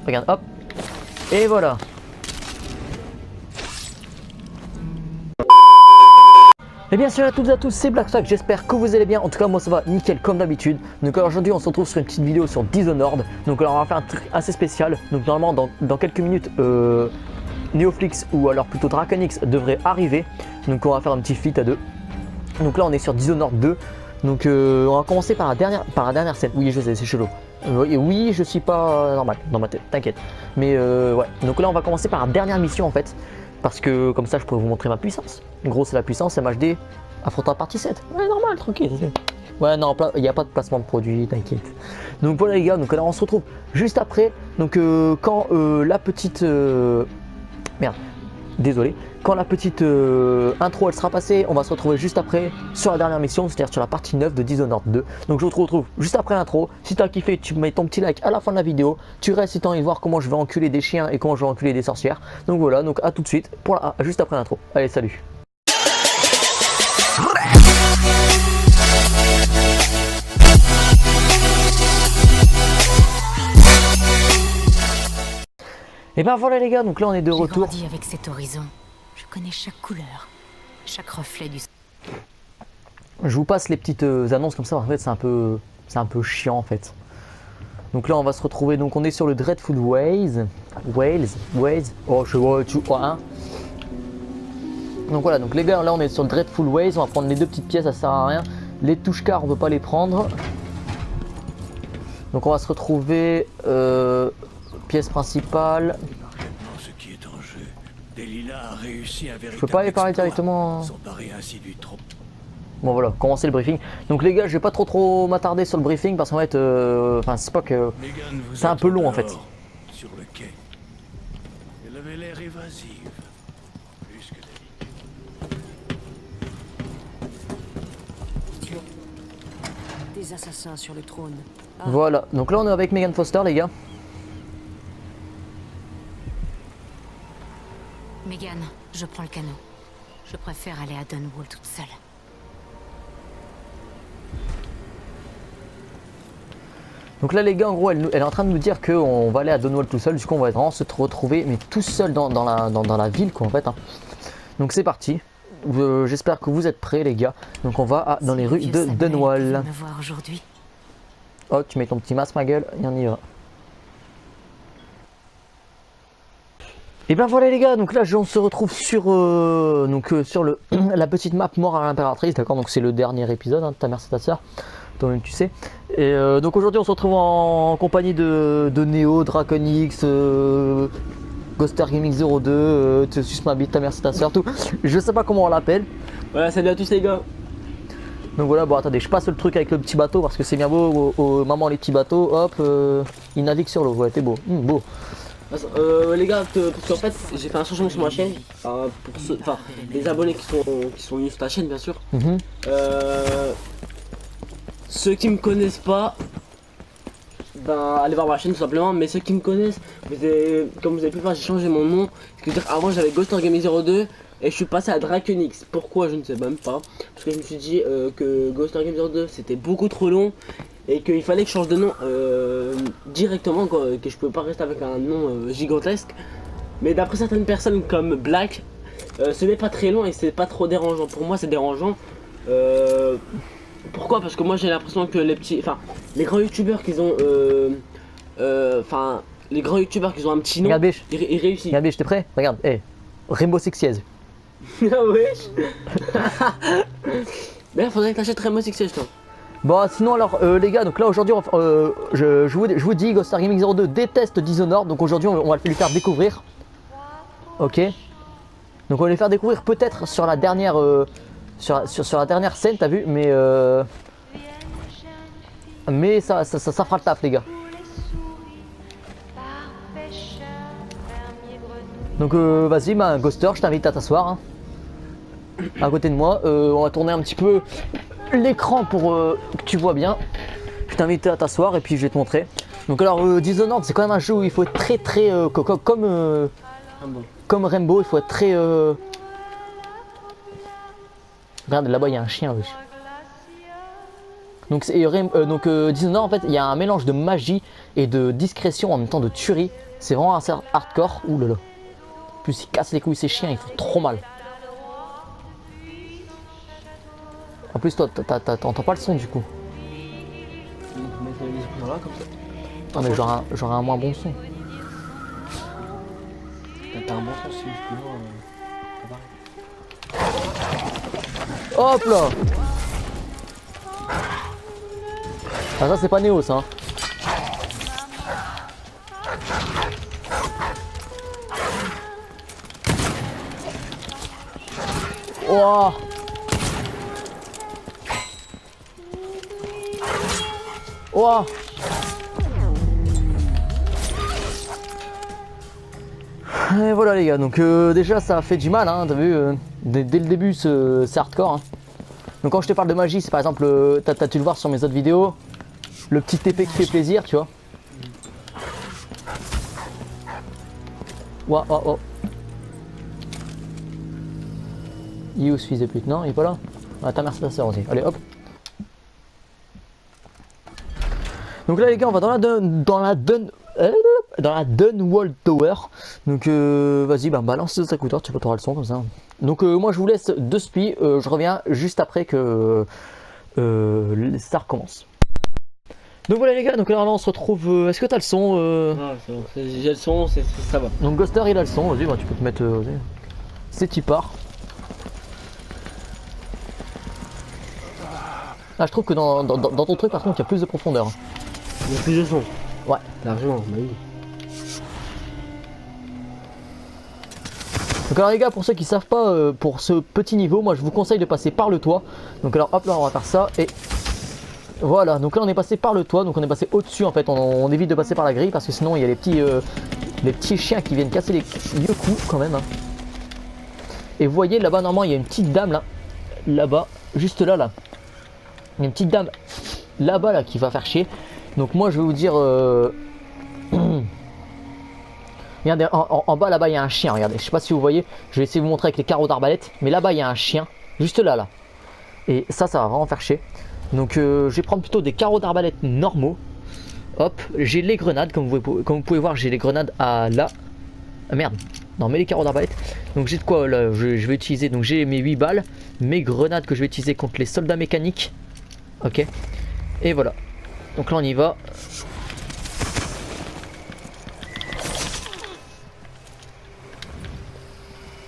Regarde, hop. Et voilà. Et bien salut à toutes et à tous, c'est Blackstack, j'espère que vous allez bien. En tout cas moi ça va nickel comme d'habitude. Donc aujourd'hui on se retrouve sur une petite vidéo sur Dishonored. Donc alors on va faire un truc assez spécial. Donc normalement dans quelques minutes Neoflix ou alors plutôt Draconix devrait arriver. Donc on va faire un petit feat à deux. Donc là on est sur Dishonored 2. Donc on va commencer par la dernière scène. Oui je sais c'est chelou. Oui je suis pas normal dans ma tête, t'inquiète. Mais ouais, donc là on va commencer par la dernière mission en fait. Parce que comme ça je pourrais vous montrer ma puissance. En gros c'est la puissance MHD affrontant la partie 7. Ouais normal, tranquille. Ouais non, il n'y a pas de placement de produit, t'inquiète. Donc voilà les gars, donc là on se retrouve juste après. Donc quand la petite... Merde, désolé. Quand la petite intro elle sera passée, on va se retrouver juste après sur la dernière mission, c'est-à-dire sur la partie 9 de Dishonored 2. Donc je vous retrouve juste après l'intro. Si t'as kiffé, tu mets ton petit like à la fin de la vidéo. Tu restes si t'as envie de voir comment je vais enculer des chiens et comment je vais enculer des sorcières. Donc voilà, donc à tout de suite pour juste après l'intro. Allez, salut. Et ben voilà les gars, donc là on est de retour. J'ai grandi avec cet horizon. Je connais chaque couleur, chaque reflet du... Je vous passe les petites annonces comme ça, en fait c'est un peu chiant en fait. Donc là on va se retrouver, donc on est sur le Dreadful Ways. Oh je vois, tu vois hein. Donc voilà, donc les gars là on est sur le Dreadful Ways, on va prendre les deux petites pièces, ça sert à rien. Les touches car on peut pas les prendre. Donc on va se retrouver pièce principale. Ce qui est en jeu, Delilah a réussi un véritable Je peux pas aller parler directement. s'emparer ainsi du trop. Bon voilà, commencer le briefing. Donc les gars, je vais pas trop m'attarder sur le briefing parce qu'en fait, enfin c'est pas que c'est un peu long en fait. Sur le quai. Elle avait l'air évasive. Plus que d'habitude. Des assassins sur le trône. Ah. Voilà, donc là on est avec Megan Foster les gars. Megan, je prends le canot. Je préfère aller à Dunwall toute seule. Donc là les gars en gros elle est en train de nous dire qu'on va aller à Dunwall tout seul. Du coup on va vraiment se retrouver mais tout seul dans la ville quoi en fait hein. Donc c'est parti. J'espère que vous êtes prêts les gars. Donc on va dans les rues de Dunwall. Me voir aujourd'hui. Oh tu mets ton petit masque ma gueule et on y va. Et ben voilà les gars, donc là on se retrouve sur sur la petite map mort à l'impératrice, d'accord, donc c'est le dernier épisode, hein, ta mère c'est ta soeur, toi-même tu sais. Et donc aujourd'hui on se retrouve en compagnie de Neo, Draconix, Ghoster Gaming 02, Sus ma bite, ta mère c'est ta soeur, tout. Je sais pas comment on l'appelle. Voilà, salut à tous les gars. Donc voilà, bon attendez, je passe le truc avec le petit bateau parce que c'est bien beau, maman les petits bateaux, hop, ils naviguent sur l'eau, ouais t'es beau, beau. Les gars, parce qu'en fait j'ai fait un changement sur ma chaîne pour les abonnés qui sont venus sur ta chaîne bien sûr. Ceux qui me connaissent pas, ben allez voir ma chaîne tout simplement, mais ceux qui me connaissent, comme vous avez pu voir j'ai changé mon nom. C'est-à-dire avant j'avais Ghoster Gaming 02 et je suis passé à Draconix. Pourquoi je ne sais même pas. Parce que je me suis dit que Ghoster Gaming 02 c'était beaucoup trop long. Et qu'il fallait que je change de nom directement, quoi, que je pouvais pas rester avec un nom gigantesque. Mais d'après certaines personnes comme Black, ce n'est pas très long et c'est pas trop dérangeant. Pour moi c'est dérangeant. Pourquoi? Parce que moi j'ai l'impression que les grands youtubeurs qui ont les grands youtubeurs qui ont un petit nom, Regarde biche, ils réussissent. regarde biche, t'es prêt? Regarde, hey, Rainbow Six Siege. Ah wesh. D'ailleurs faudrait que t'achètes Rainbow Six Siege toi. Bon sinon alors les gars, donc là aujourd'hui je vous dis Ghoster Gaming 02 déteste Dishonored, donc aujourd'hui on va lui faire découvrir. Ok. Donc on va lui faire découvrir peut-être sur la dernière sur la dernière scène t'as vu, mais ça fera le taf les gars. Donc vas-y Ghoster, je t'invite à t'asseoir hein, à côté de moi, on va tourner un petit peu l'écran pour que tu vois bien. Je t'invite à t'asseoir et puis je vais te montrer. Donc alors Dishonored c'est quand même un jeu où il faut être très comme Rainbow, il faut être très regarde là-bas il y a un chien wesh. Donc, Dishonored, en fait, il y a un mélange de magie et de discrétion en même temps de tuerie. C'est vraiment assez hardcore. Ouh là là. En plus, ils cassent les couilles ces chiens, ils font trop mal. En plus, toi, t'entends pas le son du coup. Ah, mais j'aurais un moins bon son. T'as un bon sens, Hop là. Ah, ça c'est pas Néo ça hein. Ouah. Ouah. Et voilà les gars, donc déjà ça a fait du mal hein, t'as vu, dès le début c'est hardcore hein. Donc quand je te parle de magie, c'est par exemple, t'as dû le voir sur mes autres vidéos, le petit épée qui fait plaisir, tu vois. Ouah, oh, oh. Il est où ce fils de pute? Non, il est pas là. Ah, ta mère c'est ta sœur aussi, allez hop. Donc là les gars, on va dans la Dunwall Tower. Donc vas-y, balance tes écouteurs, tu peux t'auras le son comme ça. Donc moi je vous laisse de spi, je reviens juste après que ça recommence. Donc voilà les gars, donc là on se retrouve, est-ce que t'as le son Ah c'est bon, j'ai le son, ça va. Donc Ghoster il a le son, vas-y, tu peux te mettre, c'est tu pars. Ah je trouve que dans ton truc par contre il y a plus de profondeur. Il y a plus de son. Ouais. Largement, bah oui. Donc alors les gars, pour ceux qui savent pas, pour ce petit niveau, moi je vous conseille de passer par le toit. Donc alors hop là on va faire ça et voilà. Donc là on est passé par le toit, donc on est passé au-dessus en fait. On évite de passer par la grille parce que sinon il y a les petits chiens qui viennent casser les vieux coups quand même hein. Et vous voyez là-bas normalement il y a une petite dame là-bas, juste là. Il y a une petite dame là-bas là qui va faire chier. Donc moi je vais vous dire regardez en bas là-bas il y a un chien, regardez, je sais pas si vous voyez, je vais essayer de vous montrer avec les carreaux d'arbalète, mais là-bas il y a un chien, juste là. Et ça va vraiment faire chier. Donc je vais prendre plutôt des carreaux d'arbalète normaux. Hop, j'ai les grenades, comme vous pouvez voir, j'ai les grenades à là. Ah merde, non mais les carreaux d'arbalète. Donc j'ai de quoi là, je vais utiliser, donc j'ai mes 8 balles, mes grenades que je vais utiliser contre les soldats mécaniques. Ok, et voilà. Donc là on y va.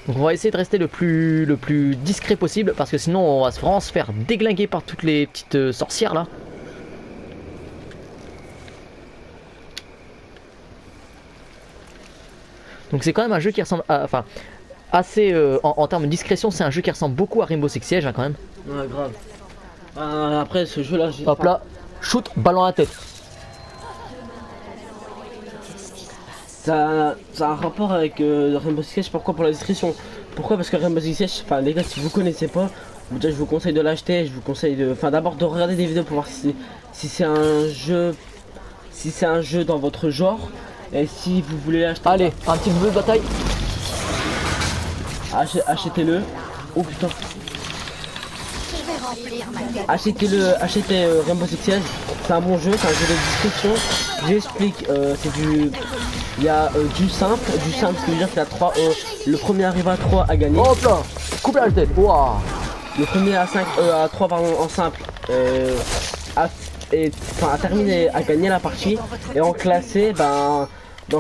Donc on va essayer de rester le plus discret possible parce que sinon on va vraiment se faire déglinguer par toutes les petites sorcières là. Donc c'est quand même un jeu qui ressemble à, enfin assez en termes de discrétion, c'est un jeu qui ressemble beaucoup à Rainbow Six Siege hein, quand même. Ouais grave. Après ce jeu là j'ai... Hop là, shoot, ballon à la tête. Ça a un rapport avec Rainbow Six Siege. Pourquoi? Pour la description. Pourquoi? Parce que Rainbow Six Siege, enfin les gars, si vous connaissez pas, déjà je vous conseille de l'acheter. Je vous conseille de, enfin d'abord de regarder des vidéos pour voir si c'est un jeu, dans votre genre. Et si vous voulez l'acheter, Allez, un petit peu de bataille. Achetez-le. Oh putain. Achetez Rainbow Six Siege. C'est un bon jeu, c'est un jeu de description. J'explique, il y a du simple, ce qui veut dire qu'il y a 3, le premier arrive à 3 à gagner. Hop là, coupe la tête. Waouh. Le premier à 3 pardon, en simple, à terminer, à gagner la partie. Et en classé, dans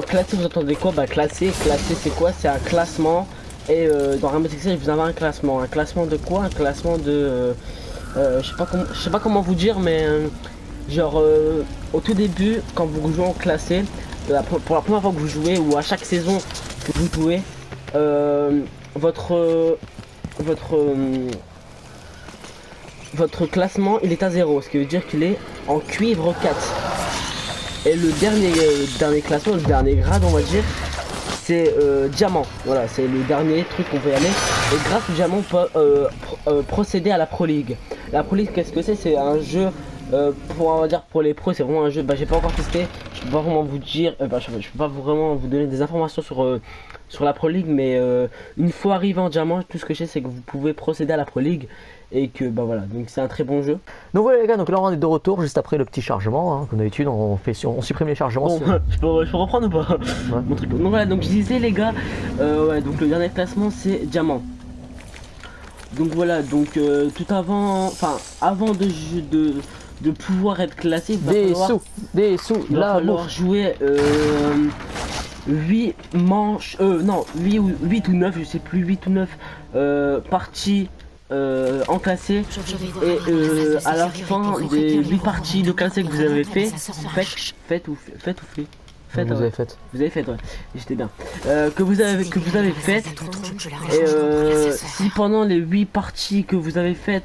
classé vous entendez quoi? Classé c'est quoi? C'est un classement. Et dans Rainbow Six Siege vous avez un classement. Un classement de quoi? Un classement de... je sais pas comment vous dire, mais genre au tout début quand vous jouez en classé, pour la première fois que vous jouez ou à chaque saison que vous jouez, votre classement il est à 0, ce qui veut dire qu'il est en cuivre 4. Et le dernier classement, le dernier grade on va dire, c'est diamant. Voilà, c'est le dernier truc qu'on peut y aller. Et grâce au diamant on peut procéder à la Pro League. La Pro League, qu'est-ce que c'est? C'est un jeu on va dire pour les pros, c'est vraiment un jeu, j'ai pas encore testé, je peux pas vraiment vous dire, je peux pas vraiment vous donner des informations sur la Pro League, mais une fois arrivé en diamant, tout ce que je sais c'est que vous pouvez procéder à la Pro League et que bah voilà, donc c'est un très bon jeu. Donc voilà les gars, donc là on est de retour juste après le petit chargement, hein. Comme d'habitude on supprime les chargements. Bon, je peux reprendre ou pas mon truc. Donc voilà, donc je disais les gars, ouais, donc le dernier classement c'est diamant. Donc voilà, donc tout avant, enfin avant de pouvoir être classé, Des sous, il va là, falloir jouer 8 manches, non, 8 ou 9, je sais plus, 8 ou 9 parties en classé. Et à la fin des 8 parties de classé que vous avez fait, faites, vous avez fait. vous avez fait, ouais, j'étais bien. Que vous avez fait, et si pendant les 8 parties que vous avez faites,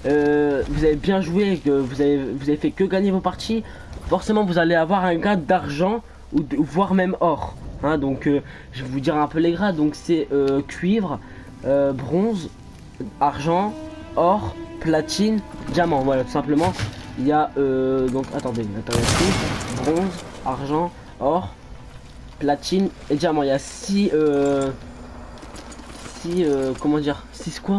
vous avez bien joué, que vous avez fait que gagner vos parties, forcément vous allez avoir un gain d'argent ou voire même or. Hein, donc je vais vous dire un peu les grades. Donc c'est cuivre, bronze, argent, or, platine, diamant. Voilà, tout simplement. Il y a donc attendez, bronze, argent, or, platine et diamant. Il y a 6 comment dire, 6 quoi?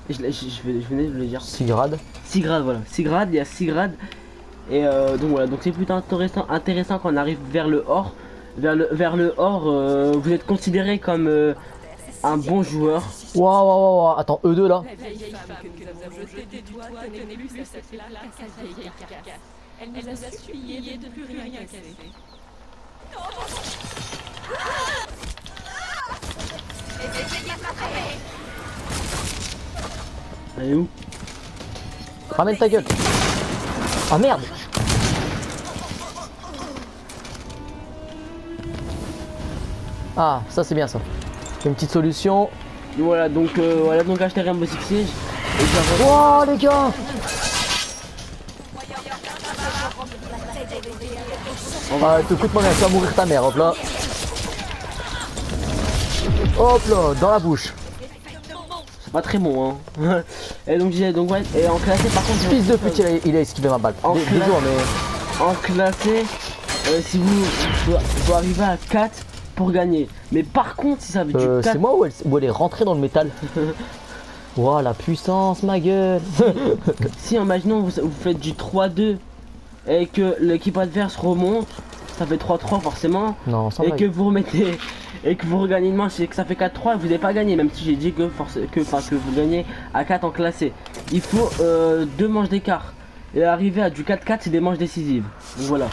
Je venais de le dire. 6 grades. 6 grades, voilà. 6 grades, il y a 6 grades. Et donc voilà, donc c'est plutôt intéressant quand on arrive vers le or. Vers le or, vous êtes considéré comme un bon joueur. Waouh, attends, E2 là. Elle nous a supplié de plus rien casser. Elle est où? Ramène ta gueule. Ah merde. Ah, ça c'est bien ça. Une petite solution. Voilà, donc acheter Rainbow Six Siege. Et Wow les gars. Ah, écoute-moi bien, tu vas mourir ta mère, hop là. Hop là, dans la bouche. c'est pas très bon, hein. Et donc ouais, et en classé par contre. Fils de pute, il a esquivé ma balle. Désolé, mais. En classé, si vous faut arriver à 4 pour gagner. Mais par contre, si ça veut du 4... C'est moi où elle est rentrée dans le métal. Ouah, la puissance, ma gueule. Si, imaginons, vous faites du 3-2 et que l'équipe adverse remonte, ça fait 3-3 forcément. Non, sans et blague. que vous remettez et que vous regagnez une manche et que ça fait 4-3 et vous n'avez pas gagné, même si j'ai dit que vous gagnez à 4 en classé. Il faut 2 manches d'écart. Et arriver à du 4-4, c'est des manches décisives. Donc voilà.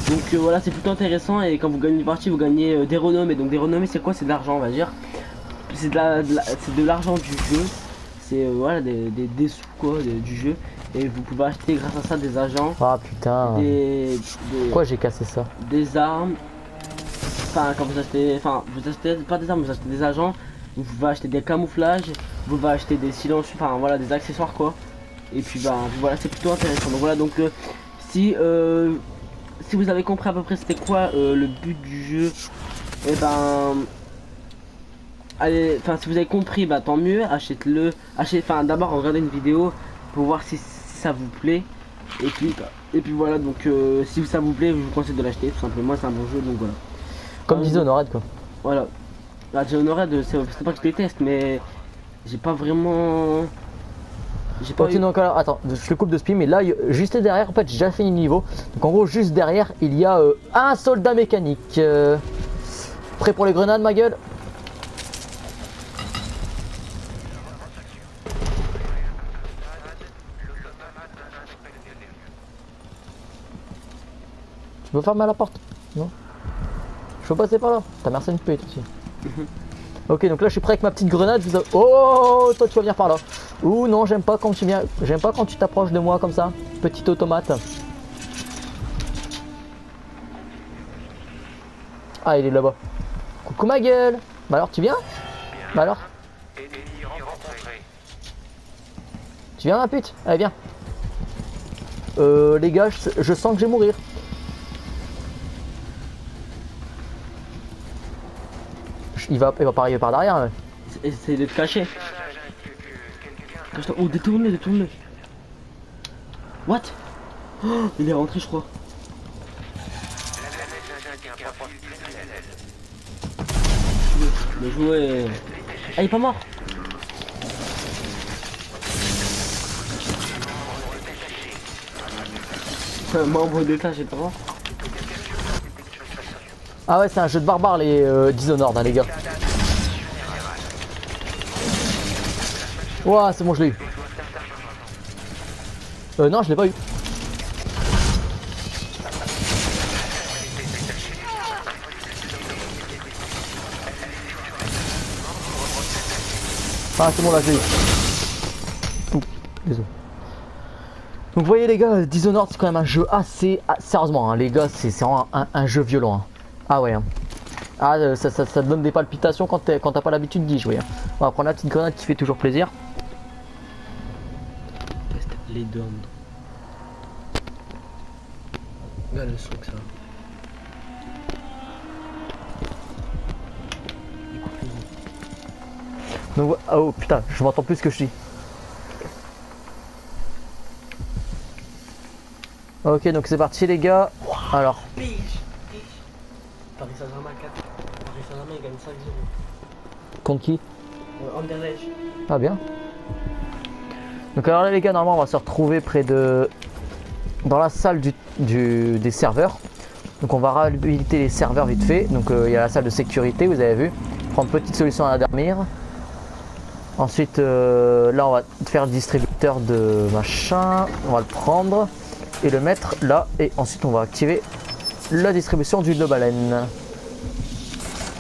Donc voilà, c'est plutôt intéressant. Et quand vous gagnez une partie, vous gagnez des renommées. Donc des renommées, c'est quoi? C'est de l'argent, on va dire. C'est de l'argent du jeu. C'est voilà, des sous quoi, du jeu. Et vous pouvez acheter grâce à ça des agents. Ah putain. Pourquoi j'ai cassé ça? Des armes. Enfin, quand vous achetez pas des armes, vous achetez des agents. Vous pouvez acheter des camouflages. Vous pouvez acheter des silencieux. Enfin voilà, des accessoires quoi. Et puis bah voilà, c'est plutôt intéressant. Donc voilà, donc si vous avez compris à peu près c'était quoi le but du jeu, et ben allez, enfin si vous avez compris, bah tant mieux, achetez-le, enfin d'abord regardez une vidéo pour voir si ça vous plaît. Et puis voilà, donc si ça vous plaît, je vous conseille de l'acheter tout simplement, c'est un bon jeu, donc voilà. Comme disait Honorad quoi. Voilà. Bah Honorad, c'est pas que je déteste, mais j'ai pas vraiment... Ok, donc alors, attends, je le coupe de speed, mais là, juste derrière, en fait, j'ai déjà fini le niveau. Donc en gros, juste derrière, il y a un soldat mécanique. Prêt pour les grenades, ma gueule? Tu peux fermer la porte? Non? Je peux passer par là? Ta mère, c'est une pute aussi. Ok, donc là je suis prêt avec ma petite grenade. Oh, toi tu vas venir par là. Ouh non, j'aime pas quand tu viens. J'aime pas quand tu t'approches de moi comme ça. Petite automate. Ah, il est là-bas. Coucou ma gueule. Bah alors tu viens? Bah alors? Tu viens ma pute? Allez viens. Les gars, je sens que je vais mourir. Il va pas arriver par derrière. Essaye de te cacher. Oh, détourne-le. What? Oh, il est rentré, je crois. Le jouet. Ah, il est pas mort. Un membre détaché, t'es mort. Ah ouais, c'est un jeu de barbare les Dishonored, hein, les gars. Ouah, c'est bon, je l'ai eu. Non, je l'ai pas eu. Ah, c'est bon, là, je l'ai eu. Ouh, désolé. Donc, vous voyez, les gars, Dishonored, c'est quand même un jeu assez. Sérieusement, hein, les gars, c'est vraiment un jeu violent. Hein. Ah ouais. Hein. Ah, ça te donne des palpitations quand t'as pas l'habitude d'y jouer. Hein. On va prendre la petite grenade qui fait toujours plaisir. Les deux en dedans. Regarde le son que ça. Donc, oh putain, je m'entends plus ce que je dis. Ok, donc c'est parti, les gars. Alors. Paris Saint-Germain 4. Paris Saint-Germain il gagne 5-0. Contre qui? Anderlecht. Ah bien. Donc alors là les gars, normalement on va se retrouver près de... dans la salle des serveurs. Donc on va réhabiliter les serveurs vite fait. Donc il y a la salle de sécurité, vous avez vu. Prendre petite solution à dormir. Ensuite là on va faire le distributeur de machin. On va le prendre et le mettre là. Et ensuite on va activer la distribution d'huile de baleine.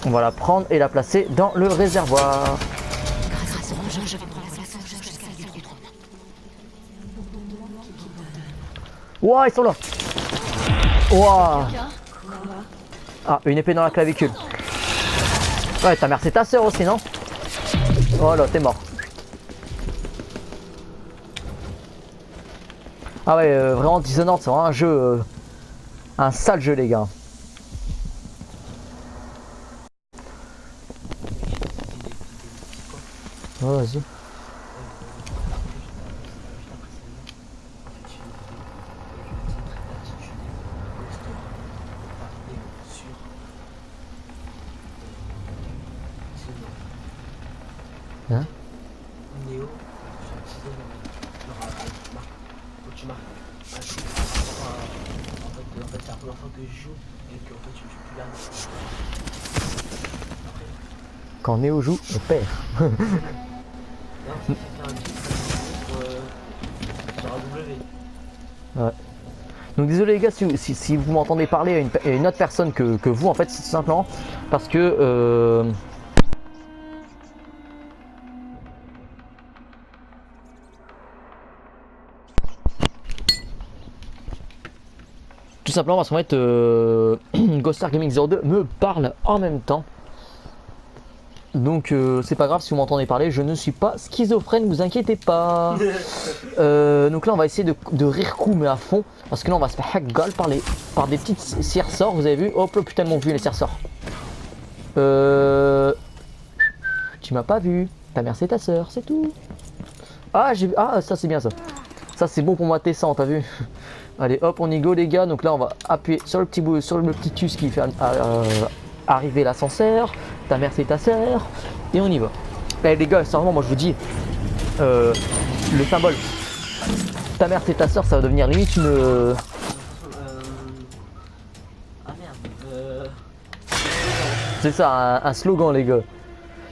On va la prendre et la placer dans le réservoir. Grâce à mon jeu, je vais prendre la place jusqu'à la gueule du trône. Ouah, ils sont là. Ouah. Ah, une épée dans la clavicule. Ouais, ta mère c'est ta soeur aussi, non? Oh là, t'es mort. Ah ouais, vraiment Dishonored, c'est vraiment un jeu... un sale jeu, les gars. Oh, vas-y. Hein? Néo, j'ai utilisé tu marques un shoot. En fait, c'est la première fois que je joue et que en fait, je joue plus là. Quand Néo joue, on perd. Non, c'est un petit sur AW. Ouais. Donc désolé les gars si vous m'entendez parler à une autre personne que vous, en fait c'est tout simplement parce que tout simplement parce qu'en fait Ghostar Gaming 02 me parle en même temps. Donc c'est pas grave si vous m'entendez parler, je ne suis pas schizophrène, vous inquiétez pas. Donc là on va essayer de rire coup mais à fond. Parce que là on va se faire hackgal par des petites cire-sorts, vous avez vu? Hop là putain ils m'ont vu les cire-sorts. Tu m'as pas vu, ta mère c'est ta soeur, c'est tout. Ah ça c'est bien ça. Ça c'est bon pour moi T100, t'as vu? Allez hop on y go les gars, donc là on va appuyer sur le petit bout, sur le petit tus qui fait arriver l'ascenseur. Ta mère c'est ta sœur et on y va. Eh les gars, sérieusement moi je vous dis le symbole ta mère c'est ta sœur ça va devenir limite une Ah merde. c'est ça un slogan les gars.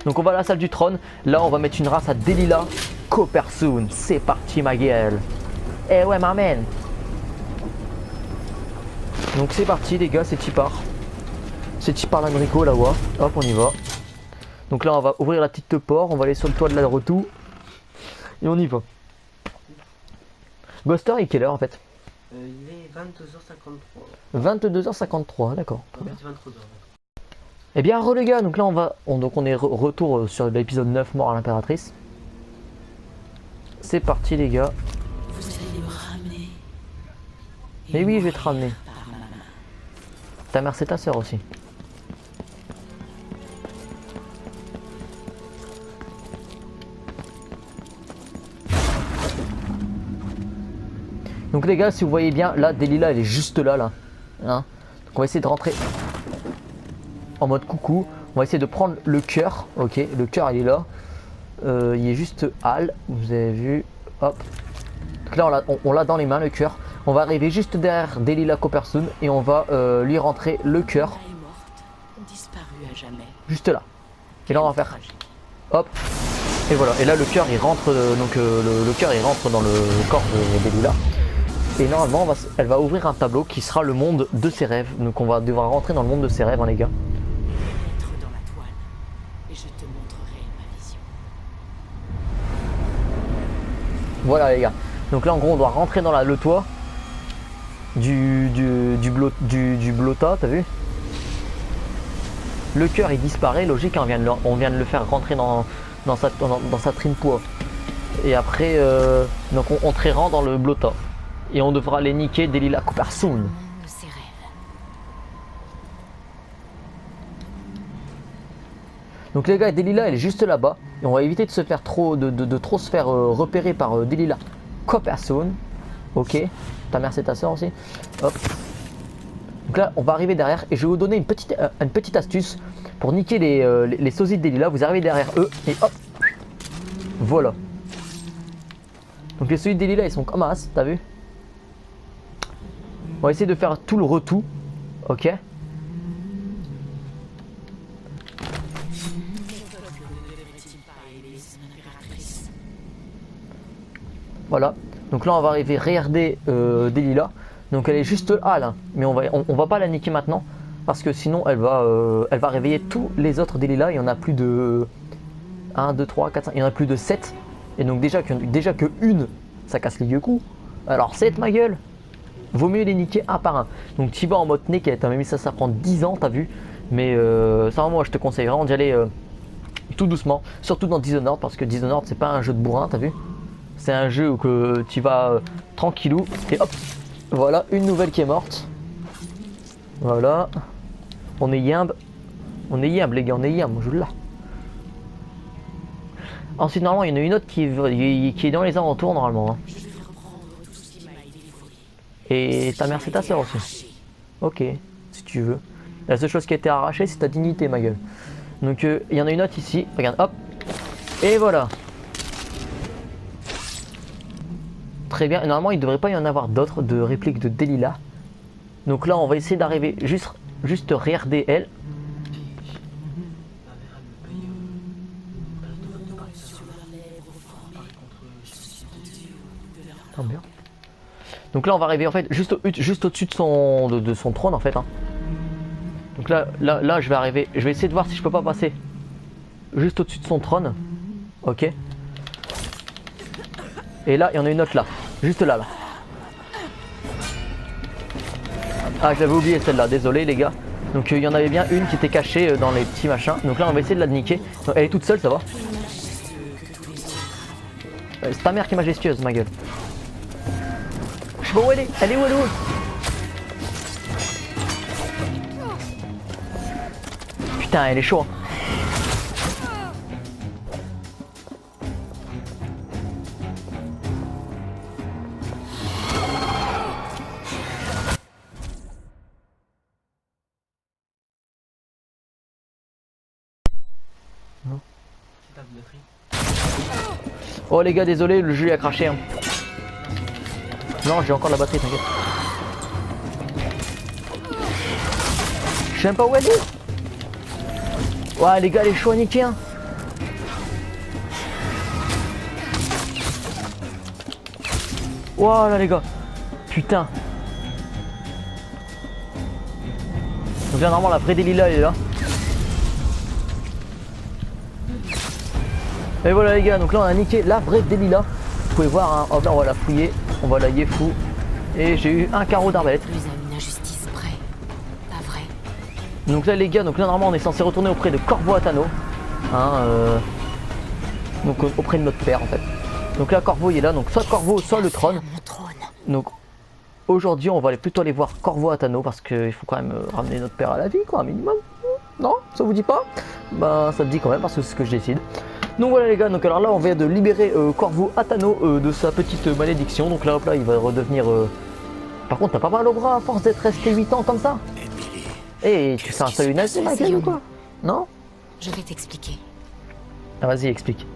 Donc on va à la salle du trône. Là on va mettre une race à Delilah Coppersoon. C'est parti ma gueule. Eh ouais ma man. Donc c'est parti les gars, c'est qui part. C'est qui part l'Américo là ouais. Hop on y va. Donc là on va ouvrir la petite porte, on va aller sur le toit de la retour. Et on y va. Ghoster il est quelle heure en fait? Il est 22h53. 22h53, d'accord. En fait, 23h. Eh bien re les gars, donc là on est retour sur l'épisode 9 mort à l'impératrice. C'est parti les gars. Vous allez me ramener. Mais oui je vais te ramener. Ta mère c'est ta soeur aussi. Donc les gars si vous voyez bien là Delilah elle est juste là hein. Donc on va essayer de rentrer en mode coucou. On va essayer de prendre le cœur. Ok, le cœur il est là. Il est juste Hal, vous avez vu. Hop. Donc là on l'a dans les mains le cœur. On va arriver juste derrière Delilah Copperstone et on va lui rentrer le cœur. Elle est morte, disparue à jamais. Juste là. Et là on va faire. Hop. Et voilà. Et là le cœur il rentre le cœur il rentre dans le corps de Delilah. Et normalement elle va ouvrir un tableau qui sera le monde de ses rêves. Donc on va devoir rentrer dans le monde de ses rêves hein, les gars. Être dans la toile, et je te montrerai ma vision. Voilà les gars. Donc là en gros on doit rentrer dans le toit du blota, t'as vu? Le cœur il disparaît, logique, hein, on vient de le faire rentrer dans sa trine poids. Et après donc on traînera dans le blota. Et on devra les niquer Delilah Copperstone. Monde de ses rêves. Donc les gars, Delilah elle est juste là-bas. Et on va éviter de se faire trop se faire repérer par Delilah Copperstone. Ok. Ta mère c'est ta soeur aussi. Hop. Donc là on va arriver derrière et je vais vous donner une petite astuce pour niquer les sosies de Delilah. Vous arrivez derrière eux et hop. Voilà. Donc les sosies de Delilah ils sont comme as, t'as vu? On va essayer de faire tout le retout. Ok. Voilà. Donc là on va arriver regarder Delilah. Donc elle est juste là. Mais on va pas la niquer maintenant. Parce que sinon elle va réveiller tous les autres Delilah. Il y en a plus de 1, 2, 3, 4, 5. Il y en a plus de 7. Et donc déjà que une, ça casse les yeux coups. Alors 7 ma gueule. Vaut mieux les niquer un par un. Donc tu vas en mode naked, mais ça prend 10 ans, t'as vu. Mais ça moi je te conseille vraiment d'y aller tout doucement. Surtout dans Dishonored, parce que Dishonored c'est pas un jeu de bourrin, t'as vu. C'est un jeu où que tu vas tranquillou. Et hop, voilà une nouvelle qui est morte. Voilà. On est yimbe. On est yimbe les gars, on est yimbe, je l'ai. Ensuite normalement il y en a une autre qui est dans les alentours normalement. Hein. Et ta mère c'est ta soeur aussi. Ok, si tu veux. La seule chose qui a été arrachée c'est ta dignité ma gueule. Donc il y en a une autre ici, regarde, hop. Et voilà. Très bien, normalement il ne devrait pas y en avoir d'autres de répliques de Delilah. Donc là on va essayer d'arriver juste regarder elle. Oh merde. Donc là on va arriver en fait juste au-dessus de son trône en fait. Hein. Donc là je vais arriver, je vais essayer de voir si je peux pas passer juste au-dessus de son trône. Ok. Et là il y en a une autre là, juste là. Ah j'avais oublié celle-là, désolé les gars. Donc il y en avait bien une qui était cachée dans les petits machins. Donc là on va essayer de la niquer. Donc, elle est toute seule, ça va. C'est ta mère qui est majestueuse ma gueule. Je sais pas où elle est. Elle est où, elle est où? Putain, elle est chaud. Non. Oh les gars, désolé, le jeu a craché. Hein. Non, j'ai encore la batterie, t'inquiète. Je sais même pas où elle est. Ouais les gars, elle est chaud à niquer hein. Voilà les gars. Putain. Donc là normalement la vraie Delilah elle est là. Et voilà les gars, donc là on a niqué la vraie Delilah. Vous pouvez voir, hein. Oh, là on va la fouiller. On va la yefou. Et j'ai eu un carreau d'arbalète. Plus à une injustice près. Pas vrai. Donc là les gars, donc là normalement on est censé retourner auprès de Corvo Attano. Hein, donc auprès de notre père en fait. Donc là Corvo il est là, donc soit Corvo, soit le trône. Mon trône. Donc aujourd'hui on va plutôt aller voir Corvo Attano parce qu'il faut quand même ramener notre père à la vie quoi, un minimum. Non, ça vous dit pas? Ben ça te dit quand même parce que c'est ce que je décide. Donc voilà les gars, donc alors là on vient de libérer Corvo Attano de sa petite malédiction. Donc là hop là il va redevenir... Par contre t'as pas mal au bras à force d'être resté 8 ans comme ça. Eh, tu fais un salut nazi ma gueule ou quoi? Non? Je vais t'expliquer. Ah, vas-y, explique.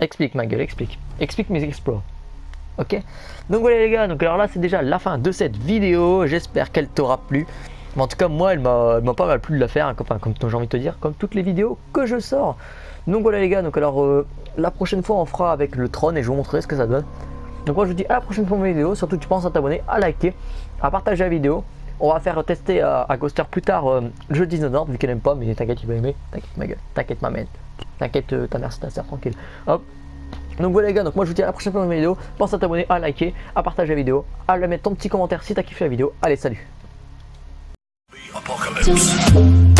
Explique ma gueule, explique. Explique mes exploits. Ok. Donc voilà les gars, donc alors là c'est déjà la fin de cette vidéo. J'espère qu'elle t'aura plu. Mais en tout cas moi elle m'a pas mal plu de la faire, hein, comme j'ai envie de te dire, comme toutes les vidéos que je sors. Donc voilà les gars, donc alors la prochaine fois on fera avec le trône et je vous montrerai ce que ça donne. Donc moi je vous dis à la prochaine fois pour mes vidéos. Surtout tu penses à t'abonner, à liker, à partager la vidéo. On va faire tester à Ghoster plus tard le jeu Dishonored vu qu'elle aime pas, mais t'inquiète il va aimer. T'inquiète ma gueule, t'inquiète ma mère. T'inquiète ta mère c'est ta sœur, tranquille. Hop. Donc voilà les gars, donc moi je vous dis à la prochaine fois dans mes vidéos. Pense à t'abonner, à liker, à partager la vidéo, à mettre ton petit commentaire si t'as kiffé la vidéo. Allez salut. Apocalypse.